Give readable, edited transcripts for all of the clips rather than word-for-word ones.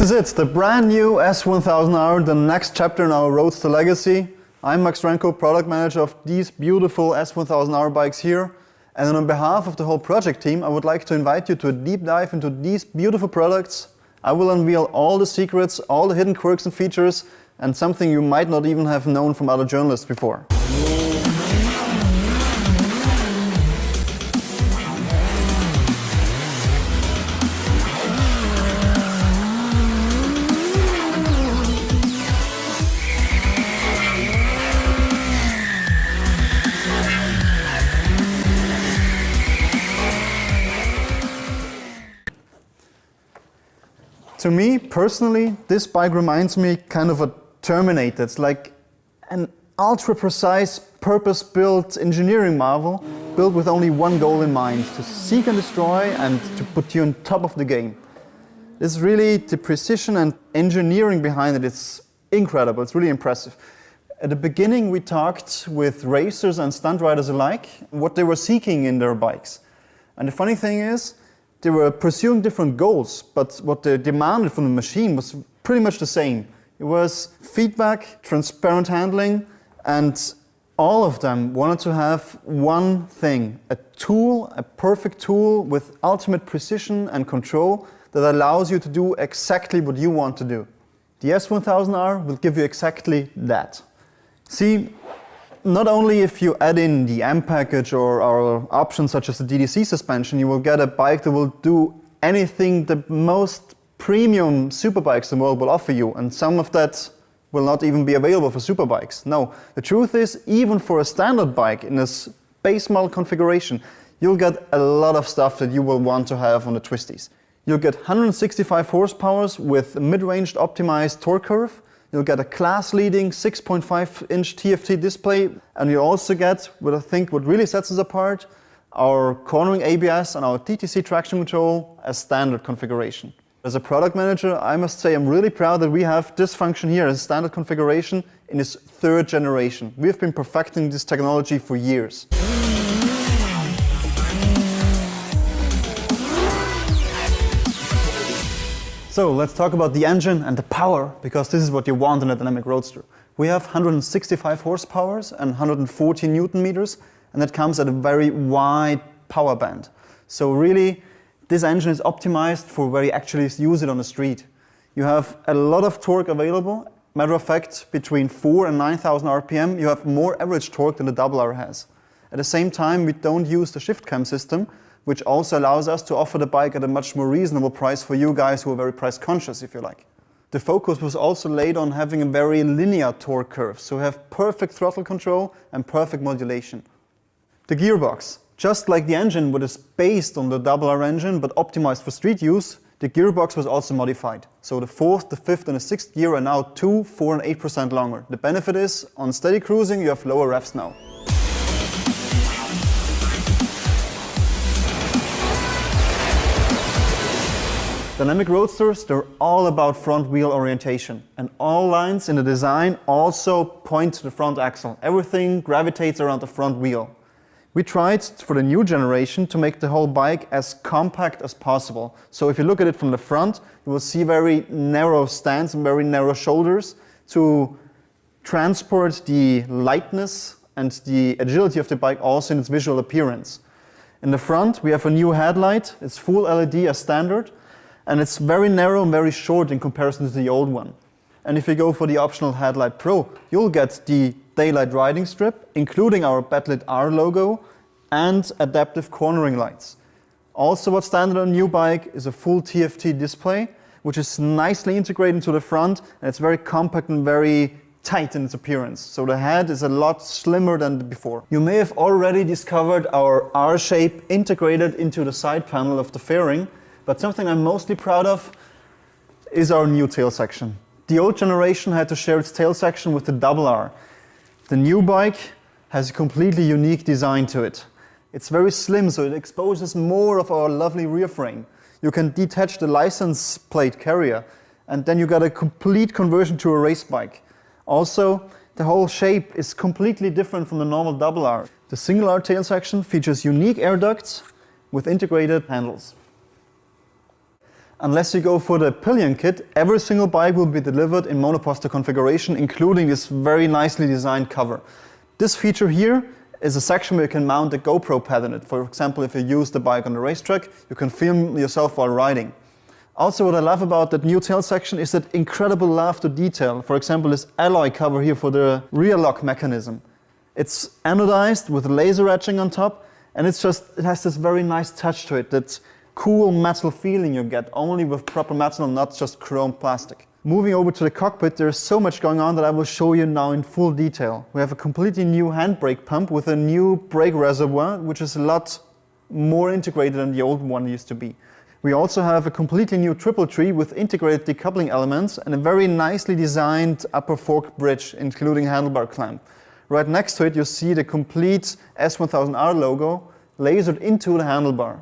is it, the brand new S1000R, the next chapter in our Roadster legacy. I'm Max Renko, product manager of these beautiful S1000R bikes here. And on behalf of the whole project team, I would like to invite you to a deep dive into these beautiful products. I will unveil all the secrets, all the hidden quirks and features, and something you might not even have known from other journalists before. To me, personally, this bike reminds me kind of a Terminator. It's like an ultra-precise, purpose-built engineering marvel, built with only one goal in mind, to seek and destroy and to put you on top of the game. It's really the precision and engineering behind it. It's incredible, it's really impressive. At the beginning, we talked with racers and stunt riders alike, what they were seeking in their bikes. And the funny thing is, they were pursuing different goals, but what they demanded from the machine was pretty much the same. It was feedback, transparent handling, and all of them wanted to have one thing, a tool, a perfect tool with ultimate precision and control that allows you to do exactly what you want to do. The S1000R will give you exactly that. See, not only if you add in the M package or our options such as the DDC suspension, you will get a bike that will do anything the most premium superbikes in the world will offer you, and some of that will not even be available for superbikes. No, the truth is, even for a standard bike in this base model configuration, you'll get a lot of stuff that you will want to have on the twisties. You'll get 165 horsepower with a mid-range optimized torque curve. You'll get a class-leading 6.5-inch TFT display, and you also get, what I think what really sets us apart, our cornering ABS and our TTC traction control as standard configuration. As a product manager, I must say I'm really proud that we have this function here as standard configuration in its third generation. We have been perfecting this technology for years. So let's talk about the engine and the power, because this is what you want in a dynamic roadster. We have 165 horsepower and 140 Newton meters, and that comes at a very wide power band. So really, this engine is optimized for where you actually use it on the street. You have a lot of torque available. Matter of fact, between 4,000 and 9,000 RPM, you have more average torque than the R has. At the same time, we don't use the shift cam system, which also allows us to offer the bike at a much more reasonable price for you guys who are very price conscious, if you like. The focus was also laid on having a very linear torque curve, so we have perfect throttle control and perfect modulation. The gearbox, just like the engine, which is based on the R engine but optimized for street use, the gearbox was also modified. So the 4th, the 5th and the 6th gear are now 2, 4 and 8% longer. The benefit is, on steady cruising, you have lower revs now. Dynamic roadsters, they're all about front wheel orientation, and all lines in the design also point to the front axle. Everything gravitates around the front wheel. We tried for the new generation to make the whole bike as compact as possible. So if you look at it from the front, you will see very narrow stands and very narrow shoulders to transport the lightness and the agility of the bike also in its visual appearance. In the front, we have a new headlight. It's full LED as standard. And it's very narrow and very short in comparison to the old one. And if you go for the optional Headlight Pro, you'll get the daylight riding strip, including our backlit R logo and adaptive cornering lights. Also what's standard on a new bike is a full TFT display, which is nicely integrated into the front, and it's very compact and very tight in its appearance. So the head is a lot slimmer than before. You may have already discovered our R shape integrated into the side panel of the fairing. But something I'm mostly proud of is our new tail section. The old generation had to share its tail section with the R. The new bike has a completely unique design to it. It's very slim, so it exposes more of our lovely rear frame. You can detach the license plate carrier, and then you got a complete conversion to a race bike. Also, the whole shape is completely different from the normal R. The single R tail section features unique air ducts with integrated handles. Unless you go for the pillion kit, every single bike will be delivered in monoposter configuration, including this very nicely designed cover. This feature here is a section where you can mount a GoPro pad in it. For example, if you use the bike on the racetrack, you can film yourself while riding. Also, what I love about that new tail section is that incredible love to detail. For example, this alloy cover here for the rear lock mechanism. It's anodized with laser etching on top, and it has this very nice touch to it, that cool metal feeling you get only with proper metal, not just chrome plastic. Moving over to the cockpit, there's so much going on that I will show you now in full detail. We have a completely new handbrake pump with a new brake reservoir, which is a lot more integrated than the old one used to be. We also have a completely new triple tree with integrated decoupling elements and a very nicely designed upper fork bridge, including handlebar clamp. Right next to it, you see the complete S1000R logo lasered into the handlebar.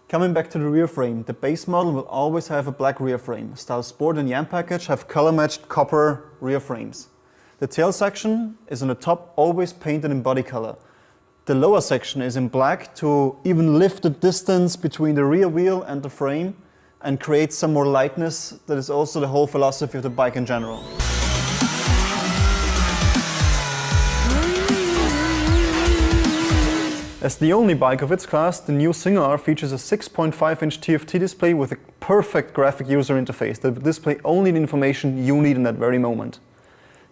Coming back to the rear frame, the base model will always have a black rear frame. Style Sport and the M package have color-matched copper rear frames. The tail section is on the top always painted in body color. The lower section is in black to even lift the distance between the rear wheel and the frame and create some more lightness. That is also the whole philosophy of the bike in general. As the only bike of its class, the new Single R features a 6.5-inch TFT display with a perfect graphic user interface that will display only the information you need in that very moment.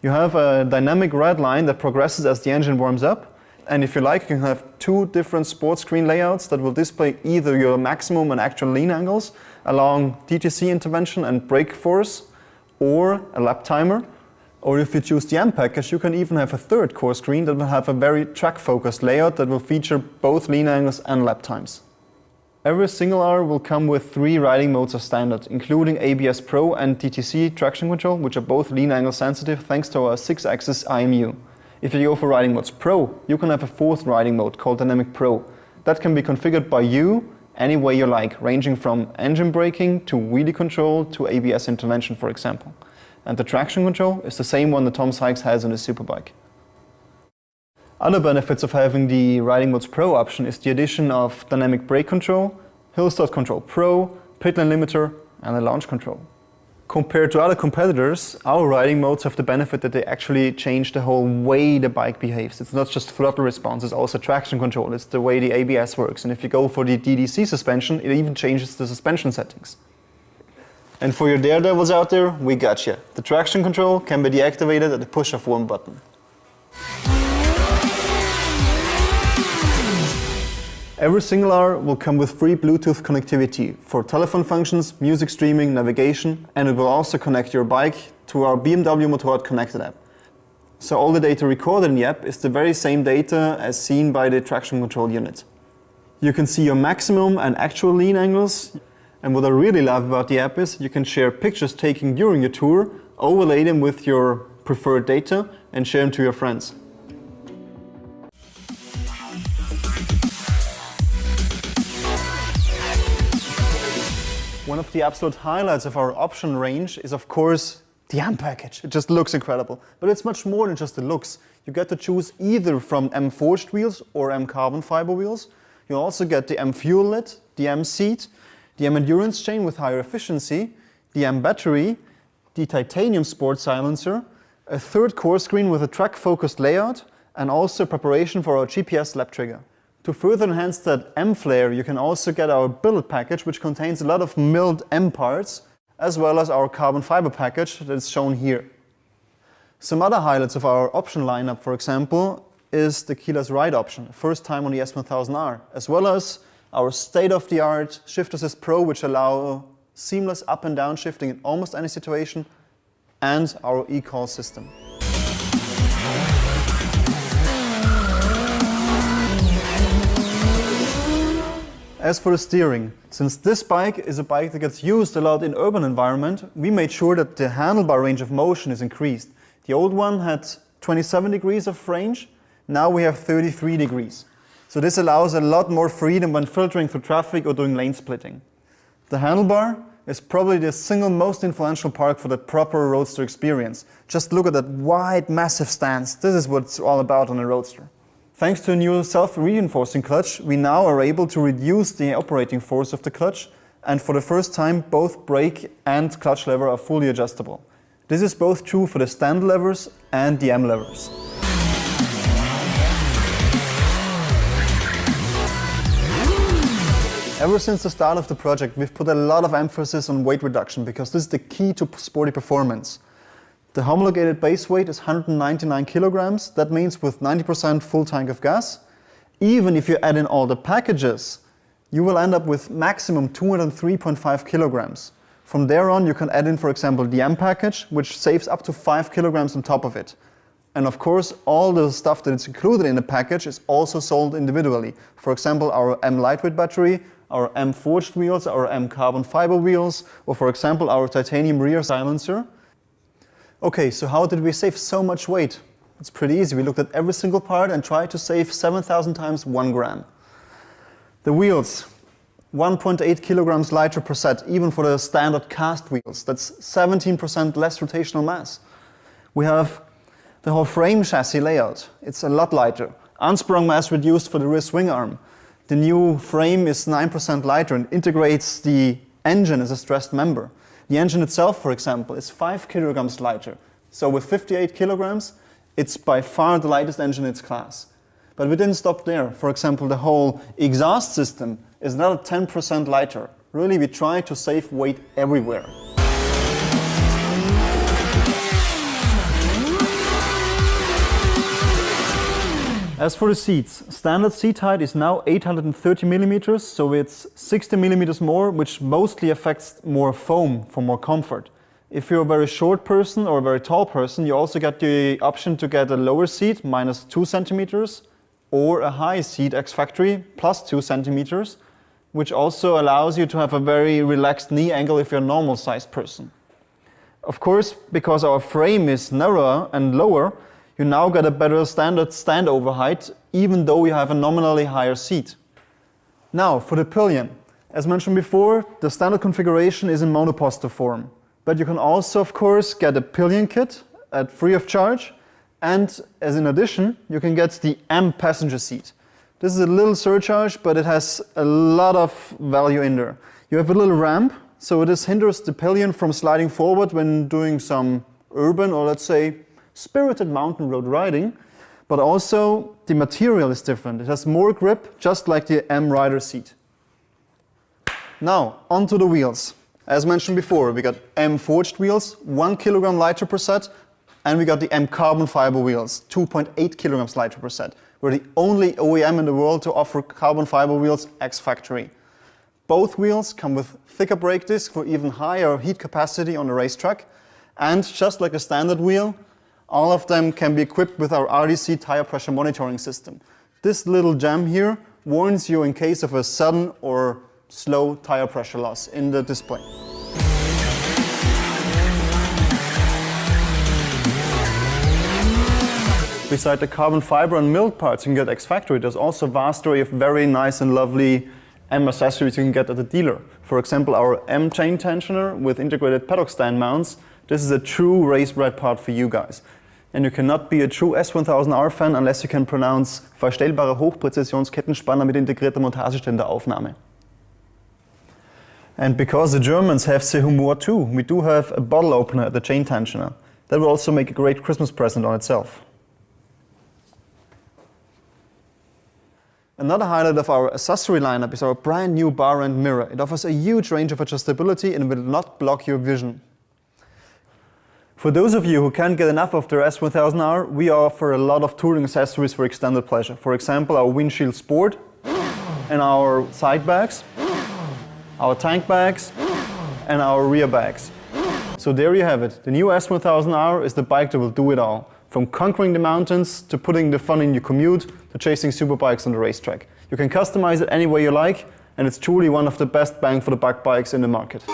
You have a dynamic red line that progresses as the engine warms up, and if you like, you can have two different sports screen layouts that will display either your maximum and actual lean angles along DTC intervention and brake force, or a lap timer. Or if you choose the M package, you can even have a third core screen that will have a very track-focused layout that will feature both lean angles and lap times. Every Single R will come with 3 riding modes as standard, including ABS Pro and DTC traction control, which are both lean angle sensitive thanks to our 6-axis IMU. If you go for riding modes Pro, you can have a 4th riding mode called Dynamic Pro. That can be configured by you any way you like, ranging from engine braking to wheelie control to ABS intervention, for example. And the traction control is the same one that Tom Sykes has on his Superbike. Other benefits of having the Riding Modes Pro option is the addition of dynamic brake control, hill start control Pro, pit lane limiter and a launch control. Compared to other competitors, our riding modes have the benefit that they actually change the whole way the bike behaves. It's not just throttle response, it's also traction control, it's the way the ABS works. And if you go for the DDC suspension, it even changes the suspension settings. And for your daredevils out there, we got you. The traction control can be deactivated at the push of one button. Every Single R will come with free Bluetooth connectivity for telephone functions, music streaming, navigation, and it will also connect your bike to our BMW Motorrad Connected app. So all the data recorded in the app is the very same data as seen by the traction control unit. You can see your maximum and actual lean angles. And what I really love about the app is you can share pictures taken during your tour, overlay them with your preferred data and share them to your friends. One of the absolute highlights of our option range is of course the M package. It just looks incredible, but it's much more than just the looks. You get to choose either from M forged wheels or M carbon fiber wheels. You also get the M fuel lid, the M seat, the M endurance chain with higher efficiency, the M battery, the titanium sport silencer, a 3rd core screen with a track-focused layout, and also preparation for our GPS lap trigger. To further enhance that M flair, you can also get our billet package, which contains a lot of milled M parts, as well as our carbon fiber package that is shown here. Some other highlights of our option lineup, for example, is the keyless ride option, first time on the S1000R, as well as our state-of-the-art Shift Assist Pro, which allow seamless up and down shifting in almost any situation, and our e-call system. As for the steering, since this bike is a bike that gets used a lot in urban environment, we made sure that the handlebar range of motion is increased. The old one had 27 degrees of range, now we have 33 degrees. So this allows a lot more freedom when filtering through traffic or doing lane splitting. The handlebar is probably the single most influential part for the proper roadster experience. Just look at that wide, massive stance. This is what it's all about on a roadster. Thanks to a new self-reinforcing clutch, we now are able to reduce the operating force of the clutch and for the first time both brake and clutch lever are fully adjustable. This is both true for the standard levers and the M levers. Ever since the start of the project, we've put a lot of emphasis on weight reduction because this is the key to sporty performance. The homologated base weight is 199 kilograms. That means with 90% full tank of gas. Even if you add in all the packages, you will end up with maximum 203.5 kilograms. From there on, you can add in, for example, the M package, which saves up to 5 kilograms on top of it. And of course, all the stuff that is included in the package is also sold individually. For example, our M lightweight battery, our M forged wheels, our M carbon fiber wheels, or for example, our titanium rear silencer. Okay, so how did we save so much weight? It's pretty easy. We looked at every single part and tried to save 7,000 times 1 gram. The wheels, 1.8 kilograms lighter per set, even for the standard cast wheels. That's 17% less rotational mass. We have the whole frame chassis layout. It's a lot lighter. Unsprung mass reduced for the rear swing arm. The new frame is 9% lighter and integrates the engine as a stressed member. The engine itself, for example, is 5 kilograms lighter. So with 58 kilograms, it's by far the lightest engine in its class. But we didn't stop there. For example, the whole exhaust system is another 10% lighter. Really, we try to save weight everywhere. As for the seats, standard seat height is now 830 millimeters, so it's 60 millimeters more, which mostly affects more foam for more comfort. If you're a very short person or a very tall person, you also get the option to get a lower seat, minus 2 centimeters, or a high seat ex-factory, plus 2 centimeters, which also allows you to have a very relaxed knee angle if you're a normal sized person. Of course, because our frame is narrower and lower, you now get a better standard standover height, even though you have a nominally higher seat. Now, for the pillion. As mentioned before, the standard configuration is in monoposter form. But you can also, of course, get a pillion kit at free of charge. And as an addition, you can get the M passenger seat. This is a little surcharge, but it has a lot of value in there. You have a little ramp, so this hinders the pillion from sliding forward when doing some urban or, let's say, spirited mountain road riding, but also the material is different. It has more grip, just like the M Rider seat. Now, onto the wheels. As mentioned before, we got M forged wheels, 1 kilogram lighter per set, and we got the M carbon fiber wheels, 2.8 kilograms lighter per set. We're the only OEM in the world to offer carbon fiber wheels ex-factory. Both wheels come with thicker brake discs for even higher heat capacity on the racetrack, and just like a standard wheel, all of them can be equipped with our RDC tire pressure monitoring system. This little gem here warns you in case of a sudden or slow tire pressure loss in the display. Beside the carbon fiber and milled parts you can get ex-factory, there's also a vast array of very nice and lovely M accessories you can get at the dealer. For example, our M chain tensioner with integrated paddock stand mounts. This is a true race-bred part for you guys. And you cannot be a true S1000R fan unless you can pronounce verstellbare Hochpräzisionskеттenspanner mit integrierter Montageständeraufnahme. And because the Germans have the humor too, we do have a bottle opener at the chain tensioner. That will also make a great Christmas present on itself. Another highlight of our accessory lineup is our brand new bar end mirror. It offers a huge range of adjustability and will not block your vision. For those of you who can't get enough of their S1000R, we offer a lot of touring accessories for extended pleasure. For example, our windshield sport and our side bags, our tank bags and our rear bags. So there you have it. The new S1000R is the bike that will do it all. From conquering the mountains, to putting the fun in your commute, to chasing superbikes on the racetrack. You can customize it any way you like, and it's truly one of the best bang for the buck bikes in the market.